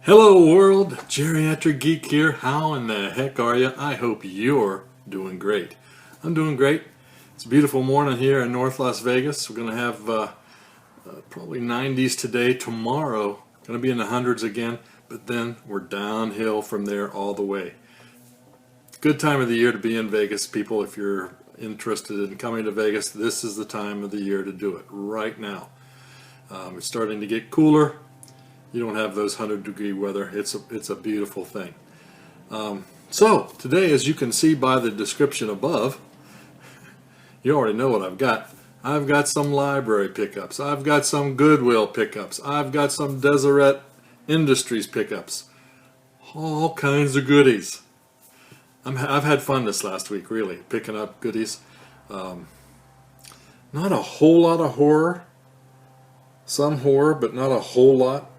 Hello world, Geriatric Geek here. How in the heck are you? I hope you're doing great. I'm doing great. It's a beautiful morning here in North Las Vegas. We're going to have probably 90s today. Tomorrow, going to be in the hundreds again, but then we're downhill from there all the way. Good time of the year to be in Vegas, people. If you're interested in coming to Vegas, this is the time of the year to do it, right now. It's starting to get cooler. You don't have those 100-degree weather. It's a beautiful thing. So today, as you can see by the description above, you already know what I've got. I've got some library pickups. I've got some Goodwill pickups. I've got some Deseret Industries pickups. All kinds of goodies. I've had fun this last week, really, picking up goodies. Not a whole lot of horror. Some horror, but not a whole lot.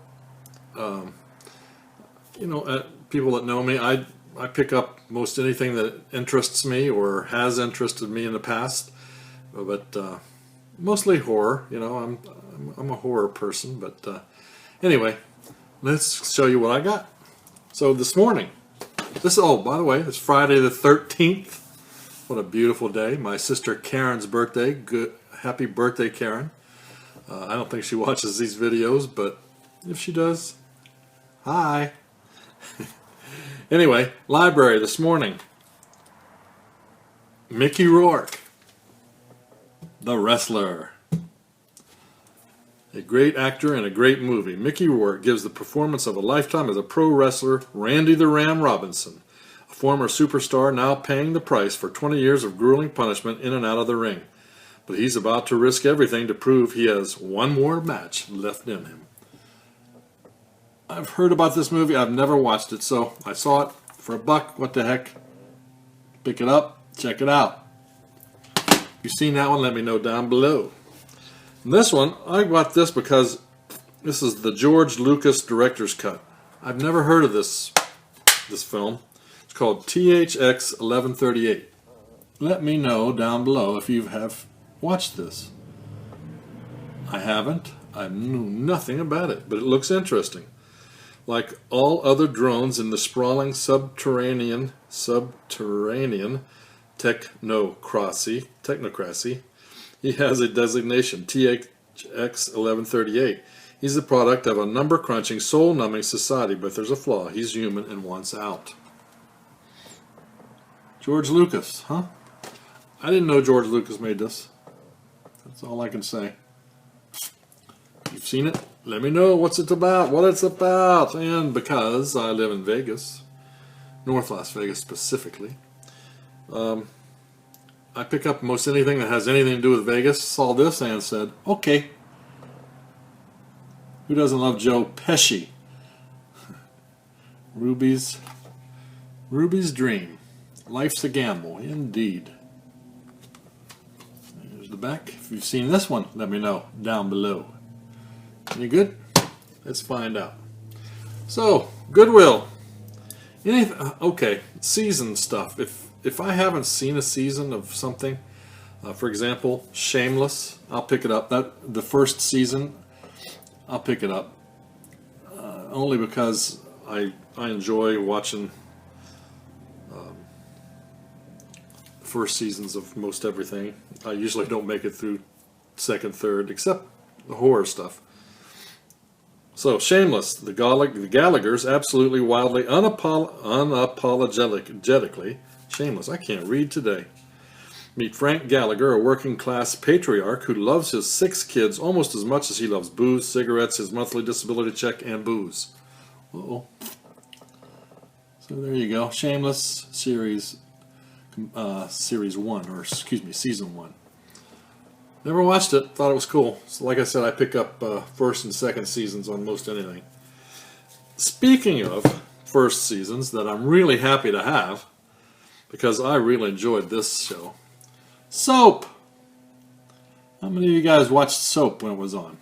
People that know me, I pick up most anything that interests me or has interested me in the past, but mostly horror. I'm a horror person, but anyway, let's show you what I got. So this morning, by the way, it's Friday the 13th. What a beautiful day. My sister Karen's birthday. Happy birthday, Karen. I don't think she watches these videos, but if she does, hi. Anyway, library this morning. Mickey Rourke, The Wrestler. A great actor and a great movie. Mickey Rourke gives the performance of a lifetime as a pro wrestler, Randy the Ram Robinson, a former superstar now paying the price for 20 years of grueling punishment in and out of the ring. But he's about to risk everything to prove he has one more match left in him. I've heard about this movie. I've never watched it, so I saw it for $1. What the heck? Pick it up. Check it out. If you've seen that one, let me know down below. And this one, I got this because this is the George Lucas director's cut. I've never heard of this film. It's called THX 1138. Let me know down below if you have watched this. I haven't. I knew nothing about it, but it looks interesting. Like all other drones in the sprawling subterranean technocracy, he has a designation, THX 1138. He's the product of a number-crunching, soul-numbing society, but there's a flaw. He's human and wants out. George Lucas, huh? I didn't know George Lucas made this. That's all I can say. You've seen it? Let me know what it's about. And because I live in Vegas, North Las Vegas specifically, I pick up most anything that has anything to do with Vegas. Saw this and said, okay. Who doesn't love Joe Pesci? Ruby's Dream. Life's a gamble, indeed. Here's the back. If you've seen this one, let me know down below. Any good? Let's find out. So, Goodwill. Okay, season stuff. If I haven't seen a season of something, for example, Shameless, I'll pick it up. The first season, I'll pick it up. Only because I enjoy watching first seasons of most everything. I usually don't make it through second, third, except the horror stuff. So, Shameless, the Gallaghers, absolutely, wildly, unapologetically, shameless. I can't read today. Meet Frank Gallagher, a working-class patriarch who loves his 6 kids almost as much as he loves booze, cigarettes, his monthly disability check, and booze. Uh-oh. So there you go. Shameless series 1, or excuse me, season 1. Never watched it. Thought it was cool. So like I said, I pick up first and second seasons on most anything. Speaking of first seasons that I'm really happy to have, because I really enjoyed this show. Soap! How many of you guys watched Soap when it was on?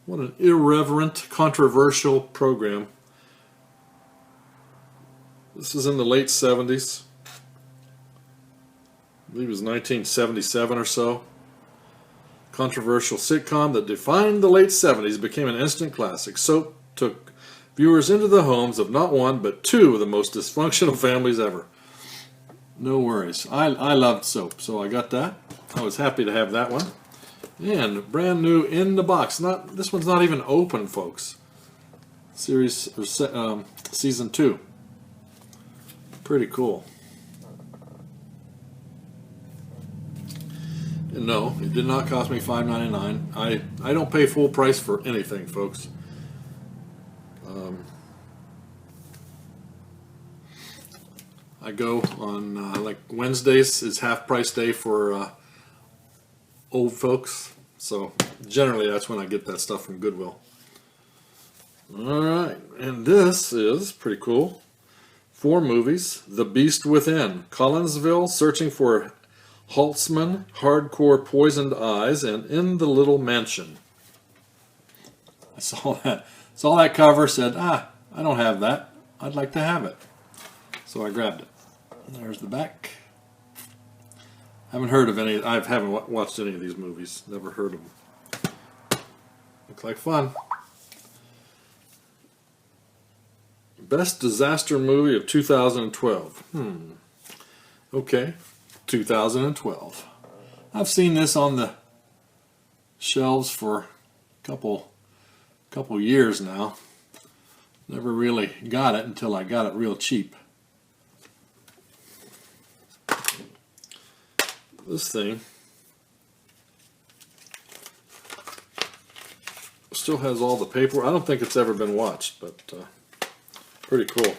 What an irreverent, controversial program. This is in the late 70s. I believe it was 1977 or so. Controversial sitcom that defined the late 70s became an instant classic. Soap took viewers into the homes of not one but two of the most dysfunctional families ever. No worries. I loved Soap, so I got that. I was happy to have that one. And brand new in the box. This one's not even open, folks. Season 2. Pretty cool. And no, it did not cost me $5.99. I don't pay full price for anything, folks. I go on like Wednesdays is half price day for old folks, so generally that's when I get that stuff from Goodwill. Alright, and this is pretty cool. 4 movies. The Beast Within, Collinsville, Searching for Holtzman, Hardcore Poisoned Eyes, and In the Little Mansion. I saw that cover, said, I don't have that. I'd like to have it. So I grabbed it. There's the back. Haven't heard of any. I haven't watched any of these movies. Never heard of them. Looks like fun. Best disaster movie of 2012. Okay, 2012. I've seen this on the shelves for a couple years now. Never really got it until I got it real cheap. This thing still has all the paper. I don't think it's ever been watched, but pretty cool.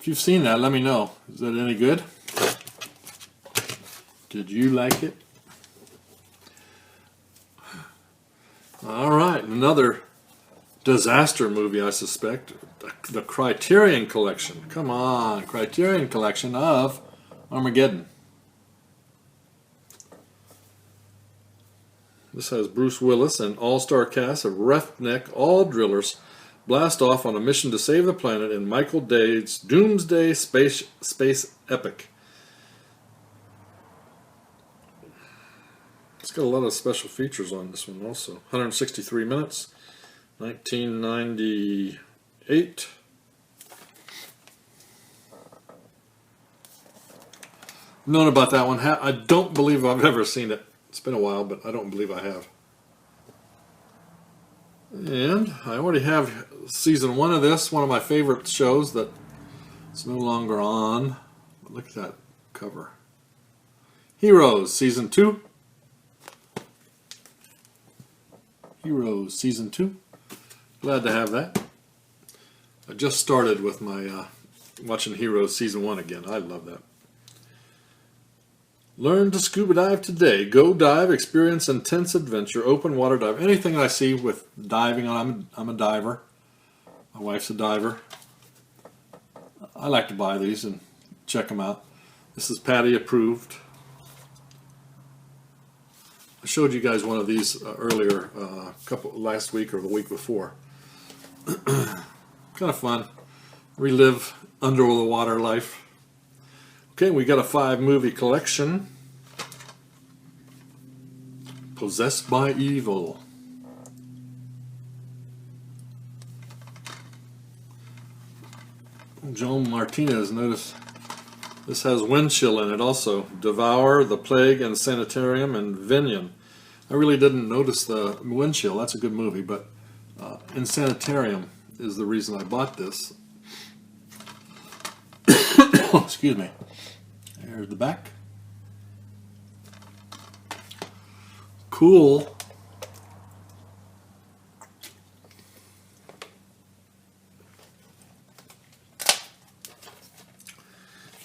If you've seen that, let me know. Is that any good? Did you like it? All right, another disaster movie, I suspect. The Criterion Collection. Come on, Criterion Collection of Armageddon. This has Bruce Willis and all-star cast of roughneck all-drillers blast off on a mission to save the planet in Michael Day's doomsday space epic. It's got a lot of special features on this one also. 163 minutes, 1998. Known about that one. I don't believe I've ever seen it. It's been a while, but I don't believe I have. And I already have season 1 of this, one of my favorite shows that it's no longer on. But look at that cover. Heroes, season 2. Heroes, season 2. Glad to have that. I just started with my watching Heroes season 1 again. I love that. Learn to scuba dive today. Go dive, experience intense adventure, open water dive. Anything I see with diving on, I'm a diver. My wife's a diver. I like to buy these and check them out. This is Patty approved. I showed you guys one of these earlier, last week or the week before. Kind of fun. Relive under the water life. Okay, we got a 5-movie collection. Possessed by Evil. Joan Martinez, notice this has Wind Chill in it also. Devour, The Plague, and Sanitarium, and Vinion. I really didn't notice the Wind Chill. That's a good movie, but in Sanitarium is the reason I bought this. Excuse me. There's the back. Cool.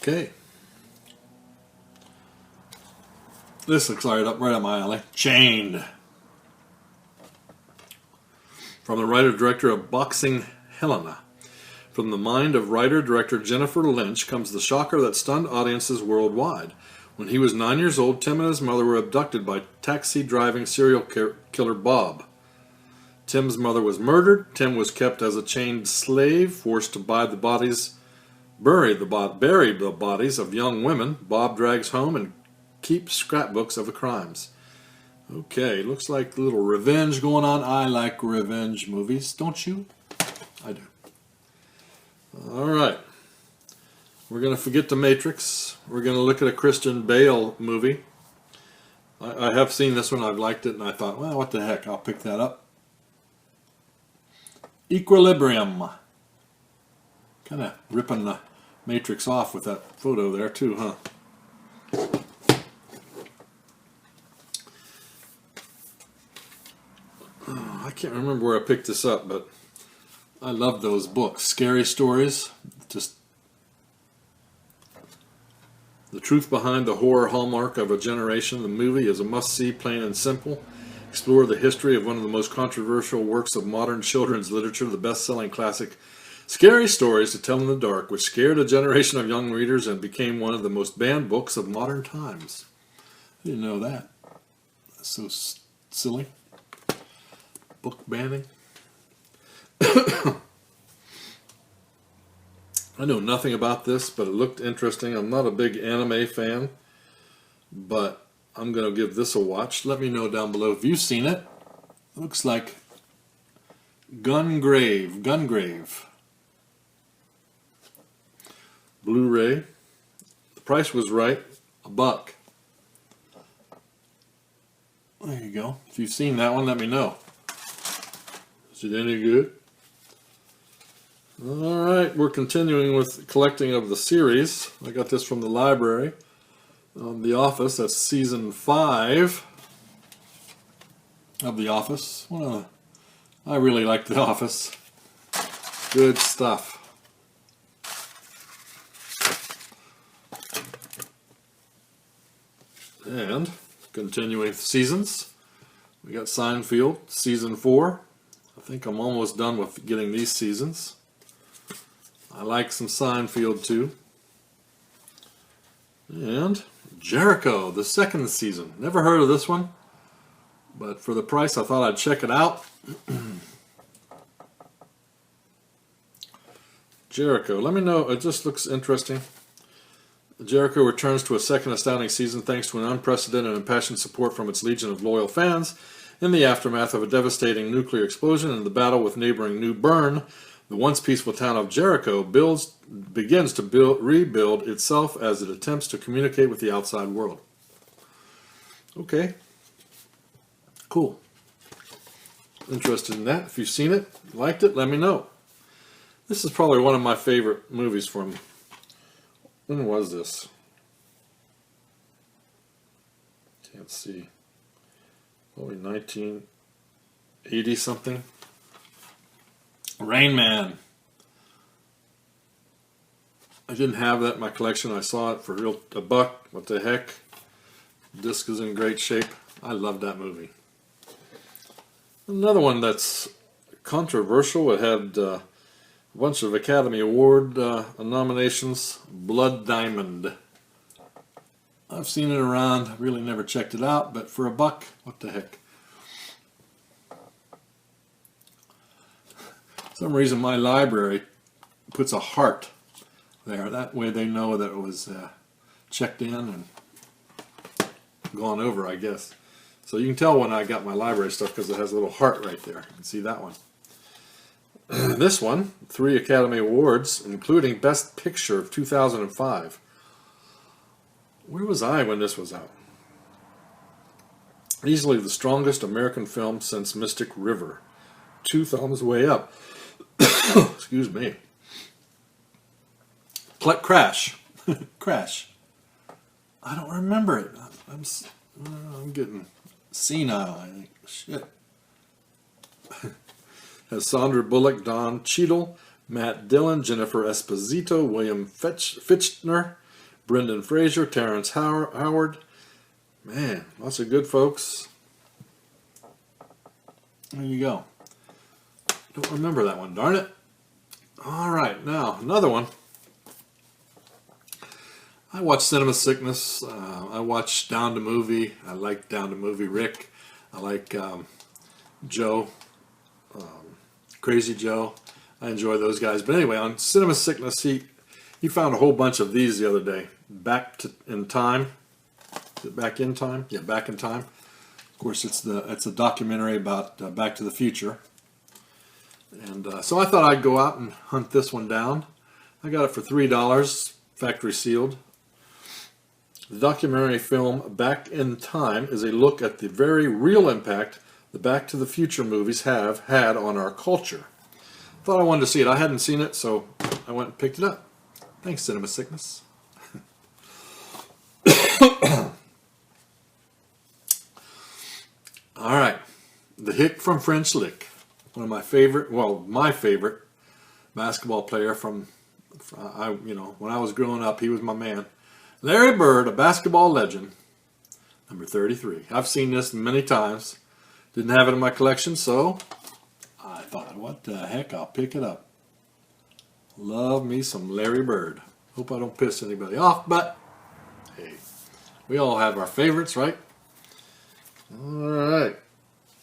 Okay. This looks right up my alley. Chained. From the writer-director of Boxing Helena. From the mind of writer-director Jennifer Lynch comes the shocker that stunned audiences worldwide. When he was 9 years old, Tim and his mother were abducted by taxi-driving serial killer Bob. Tim's mother was murdered. Tim was kept as a chained slave, forced to bury the bodies of young women. Bob drags home and keeps scrapbooks of the crimes. Okay, looks like a little revenge going on. I like revenge movies, don't you? I do. All right. We're going to forget The Matrix. We're going to look at a Christian Bale movie. I have seen this one. I've liked it, and I thought, well, what the heck? I'll pick that up. Equilibrium. Kind of ripping the Matrix off with that photo there, too, huh? I can't remember where I picked this up, but I love those books. Scary stories. Just the truth behind the horror hallmark of a generation. The movie is a must-see, plain and simple. Explore the history of one of the most controversial works of modern children's literature, the best-selling classic Scary Stories to Tell in the Dark, which scared a generation of young readers and became one of the most banned books of modern times. I didn't know that. That's so silly. Book banning. I know nothing about this, but it looked interesting. I'm not a big anime fan, but I'm going to give this a watch. Let me know down below if you've seen it. It looks like Gungrave. Blu-ray. The price was right, $1. There you go. If you've seen that one, let me know. Is it any good? Alright, we're continuing with collecting of the series. I got this from the library. The Office, that's season 5 of The Office. Well, I really like The Office. Good stuff. And continuing seasons, we got Seinfield, season 4. I think I'm almost done with getting these seasons. I like some Seinfield too. And Jericho, the 2nd season. Never heard of this one, but for the price I thought I'd check it out. Jericho, let me know, it just looks interesting. Jericho returns to a second astounding season thanks to an unprecedented and impassioned support from its legion of loyal fans. In the aftermath of a devastating nuclear explosion and the battle with neighboring New Bern, the once peaceful town of Jericho begins to rebuild itself as it attempts to communicate with the outside world. Okay. Cool. Interested in that. If you've seen it, liked it, let me know. This is probably one of my favorite movies from... When was this? Can't see. Probably 1980 something. Rain Man. I didn't have that in my collection. I saw it for $1. What the heck? The disc is in great shape. I love that movie. Another one that's controversial. It had a bunch of Academy Award nominations. Blood Diamond. I've seen it around. Really never checked it out, but for $1, what the heck? For some reason my library puts a heart there. That way they know that it was checked in and gone over, I guess. So you can tell when I got my library stuff because it has a little heart right there. You can see that one. This one, 3 Academy Awards, including Best Picture of 2005. Where was I when this was out? Easily the strongest American film since Mystic River. 2 thumbs way up. Excuse me. Crash. Crash. I don't remember it. I'm getting senile, I think. Shit. Has Sandra Bullock, Don Cheadle, Matt Dillon, Jennifer Esposito, William Fichtner, Brendan Fraser, Terrence Howard. Man, lots of good folks. There you go. Don't remember that one, darn it. Alright, now another one. I watch Cinema Sickness. I watch Down to Movie. I like Down to Movie Rick. I like Joe. Crazy Joe. I enjoy those guys. But anyway, on Cinema Sickness, he found a whole bunch of these the other day. In Time. Is it Back in Time? Yeah, Back in Time. Of course, it's a documentary about Back to the Future. And so I thought I'd go out and hunt this one down. I got it for $3, factory sealed. The documentary film Back in Time is a look at the very real impact the Back to the Future movies have had on our culture. Thought I wanted to see it. I hadn't seen it, so I went and picked it up. Thanks, Cinema Sickness. All right, The Hick from French Lick. One of my favorite, well, my favorite basketball player from when I was growing up, he was my man. Larry Bird, a basketball legend, number 33. I've seen this many times. Didn't have it in my collection, so I thought, what the heck, I'll pick it up. Love me some Larry Bird. Hope I don't piss anybody off, but hey, we all have our favorites, right? All right.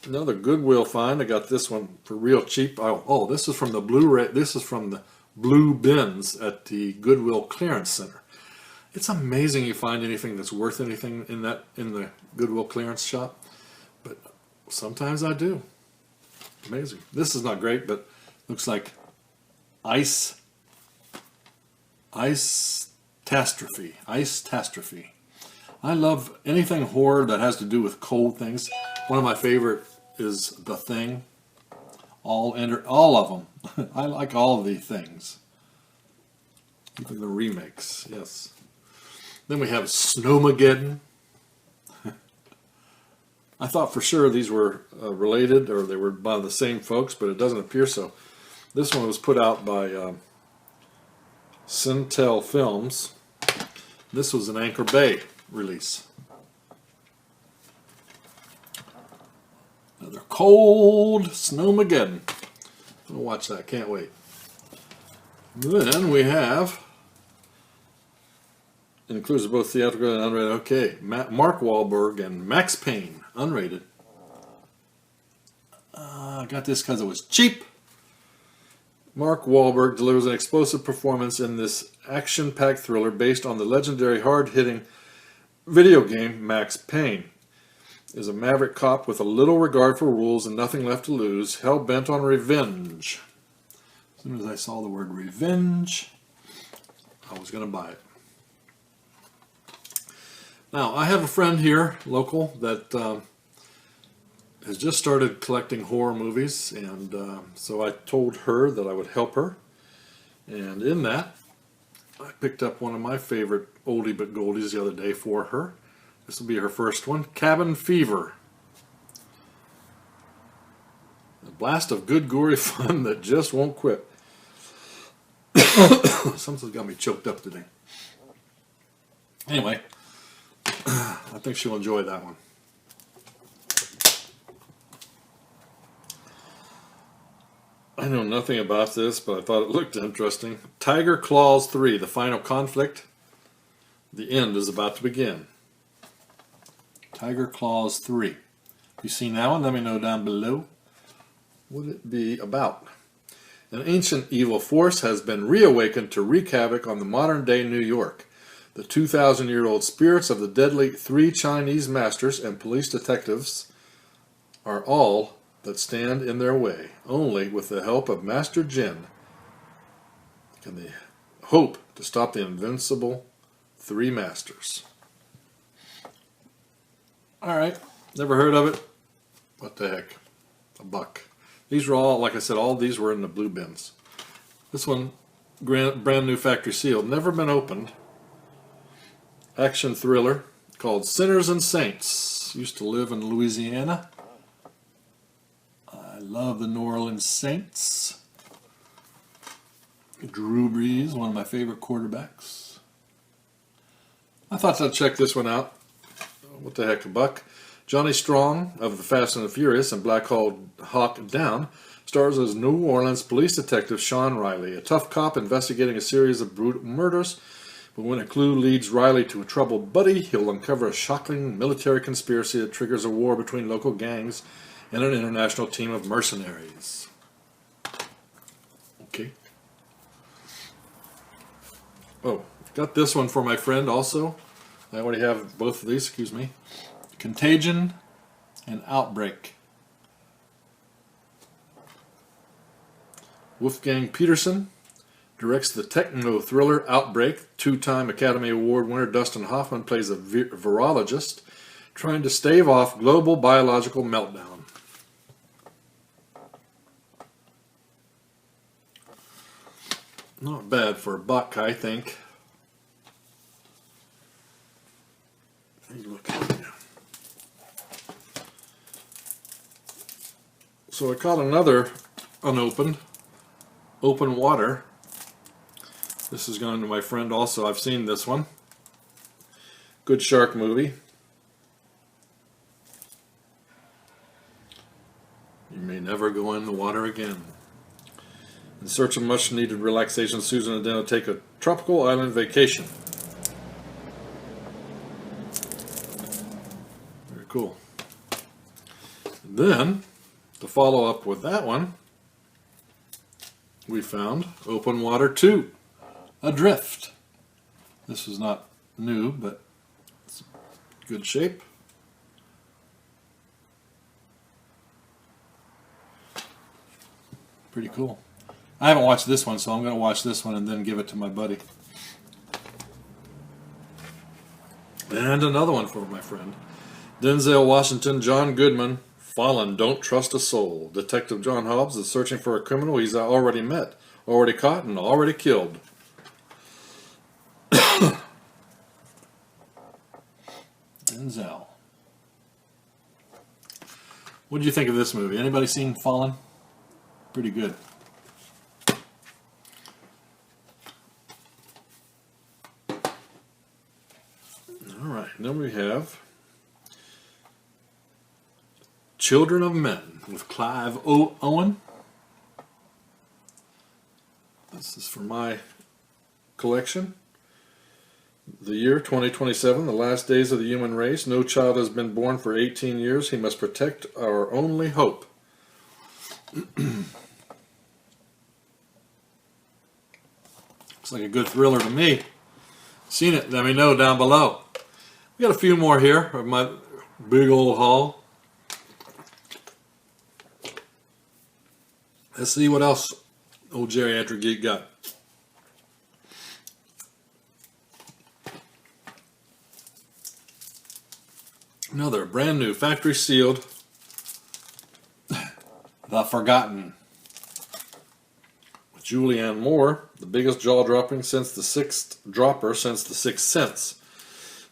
Another Goodwill find. I got this one for real cheap. Oh, this is from the Blu-ray. This is from the blue bins at the Goodwill Clearance Center. It's amazing you find anything that's worth anything in the Goodwill clearance shop, but sometimes I do. Amazing. This is not great, but looks like Ice-tastrophe. I love anything horror that has to do with cold things. One of my favorite is The Thing. All of them. I like all of the things. Look at the remakes. Yes. Then we have Snowmageddon. I thought for sure these were related, or they were by the same folks, but it doesn't appear so. This one was put out by Cintel Films. This was an Anchor Bay release. Another cold Snowmageddon. I'll watch that, can't wait. Then we have, it includes both theatrical and unrated. Okay, Mark Wahlberg and Max Payne, unrated. I got this because it was cheap. Mark Wahlberg delivers an explosive performance in this action-packed thriller based on the legendary hard-hitting video game Max Payne. Is a maverick cop with a little regard for rules and nothing left to lose, hell-bent on revenge. As soon as I saw the word revenge, I was going to buy it. Now, I have a friend here, local, that has just started collecting horror movies, and so I told her that I would help her. And in that, I picked up one of my favorite oldie but goldies the other day for her. This will be her first one, Cabin Fever. A blast of good gory fun that just won't quit. Something's got me choked up today. Anyway, I think she'll enjoy that one. I know nothing about this, but I thought it looked interesting. Tiger Claws 3, The Final Conflict. The end is about to begin. Tiger Claws 3. You seen that one? Let me know down below. What would it be about? An ancient evil force has been reawakened to wreak havoc on the modern-day New York. The 2,000-year-old spirits of the deadly 3 Chinese masters and police detectives are all that stand in their way. Only with the help of Master Jin can they hope to stop the invincible 3 masters. Alright, never heard of it. What the heck? $1. These were all, like I said, all these were in the blue bins. This one, brand new factory sealed, never been opened. Action thriller called Sinners and Saints. Used to live in Louisiana. I love the New Orleans Saints. Drew Brees, one of my favorite quarterbacks. I thought I'd check this one out. What the heck, $1. Johnny Strong of the Fast and the Furious and Black Hawk Down stars as New Orleans police detective Sean Riley, a tough cop investigating a series of brutal murders. But when a clue leads Riley to a troubled buddy, he'll uncover a shocking military conspiracy that triggers a war between local gangs and an international team of mercenaries. Okay. Oh, got this one for my friend also. I already have both of these, excuse me. Contagion and Outbreak. Wolfgang Peterson directs the techno-thriller Outbreak. Two-time Academy Award winner Dustin Hoffman plays a virologist trying to stave off global biological meltdown. Not bad for a buck, I think. Look at it. So I caught another unopened, Open Water. This is going to my friend also. I've seen this one. Good shark movie. You may never go in the water again. In search of much needed relaxation, Susan and Dana take a tropical island vacation. Very cool. And then, to follow up with that one, we found Open Water 2, Adrift. This is not new, but it's good shape. Pretty cool. I haven't watched this one, so I'm going to watch this one and then give it to my buddy. And another one for my friend. Denzel Washington, John Goodman, Fallen, Don't Trust a Soul. Detective John Hobbs is searching for a criminal he's already met, already caught, and already killed. Denzel. What did you think of this movie? Anybody seen Fallen? Pretty good. Alright, then we have Children of Men with Clive Owen. This is for my collection. The year 2027, the last days of the human race. No child has been born for 18 years. He must protect our only hope. Looks like a good thriller to me. Seen it? Let me know down below. We got a few more here of my big old haul. Let's see what else old Geriatric Geek got. Another brand new factory sealed The Forgotten with Julianne Moore, the biggest jaw-dropping since the Sixth Sense.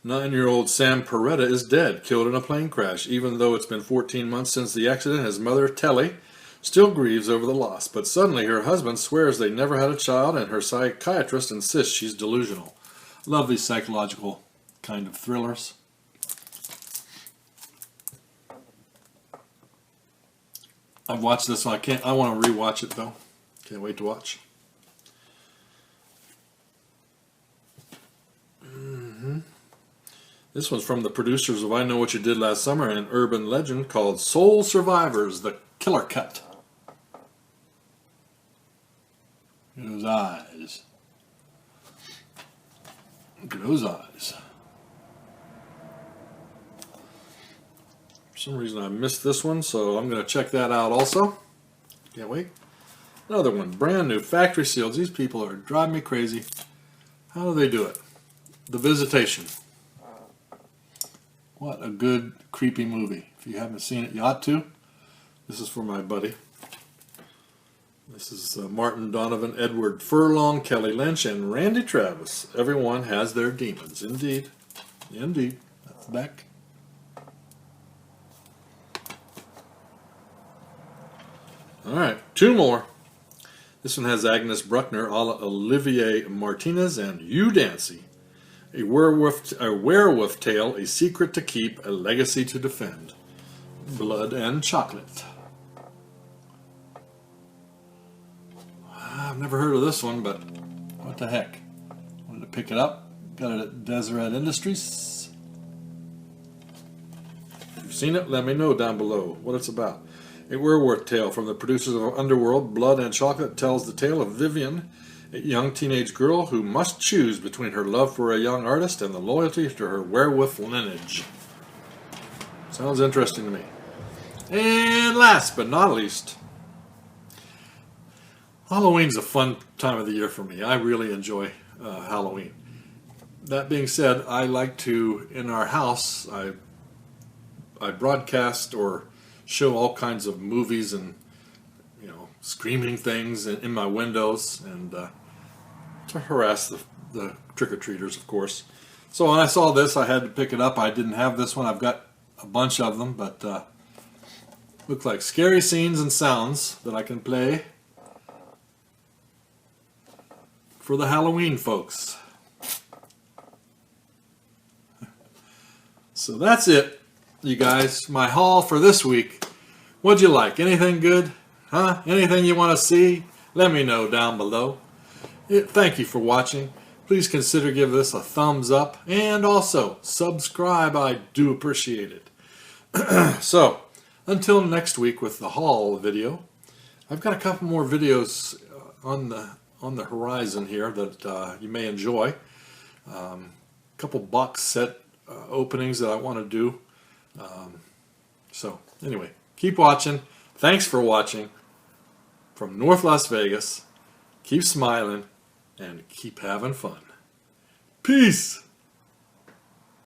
9-year-old Sam Peretta is dead, killed in a plane crash. Even though it's been 14 months since the accident, his mother, Telly, still grieves over the loss. But suddenly her husband swears they never had a child, and her psychiatrist insists she's delusional. Love these psychological kind of thrillers. I've watched this one. I want to rewatch it though. Can't wait to watch. This one's from the producers of I Know What You Did Last Summer, an urban legend called Soul Survivors, The Killer Cut. Look at those eyes. Look at those eyes. For some reason I missed this one, so I'm going to check that out also. Can't wait. Another one, brand new, factory sealed. These people are driving me crazy. How do they do it? The Visitation. What a good, creepy movie. If you haven't seen it, you ought to. This is for my buddy. This is Martin Donovan, Edward Furlong, Kelly Lynch, and Randy Travis. Everyone has their demons. Indeed. Indeed. That's Beck. Alright, two more. This one has Agnes Bruckner, Olivier Martinez, and Hugh Dancy. A werewolf tale, a secret to keep, a legacy to defend. Blood and Chocolate. I've never heard of this one, but what the heck. Wanted to pick it up. Got it at Deseret Industries. If you've seen it, let me know down below what it's about. A werewolf tale from the producers of Underworld. Blood and Chocolate tells the tale of Vivian, a young teenage girl who must choose between her love for a young artist and the loyalty to her werewolf lineage. Sounds interesting to me. And last but not least, Halloween's a fun time of the year for me. I really enjoy Halloween. That being said, I like to, in our house, I broadcast or show all kinds of movies and, you know, screaming things in my windows, and to harass the trick-or-treaters, of course. So when I saw this, I had to pick it up. I didn't have this one. I've got a bunch of them, but look like scary scenes and sounds that I can play for the Halloween folks. So that's it, you guys. My haul for this week. What'd you like? Anything good? Huh? Anything you want to see? Let me know down below. Thank you for watching. Please consider giving this a thumbs up, and also subscribe. I do appreciate it. So until next week with the haul video, I've got a couple more videos on the horizon here that you may enjoy. A couple box set openings that I want to do. So anyway, keep watching. Thanks for watching from North Las Vegas. Keep smiling and keep having fun. Peace.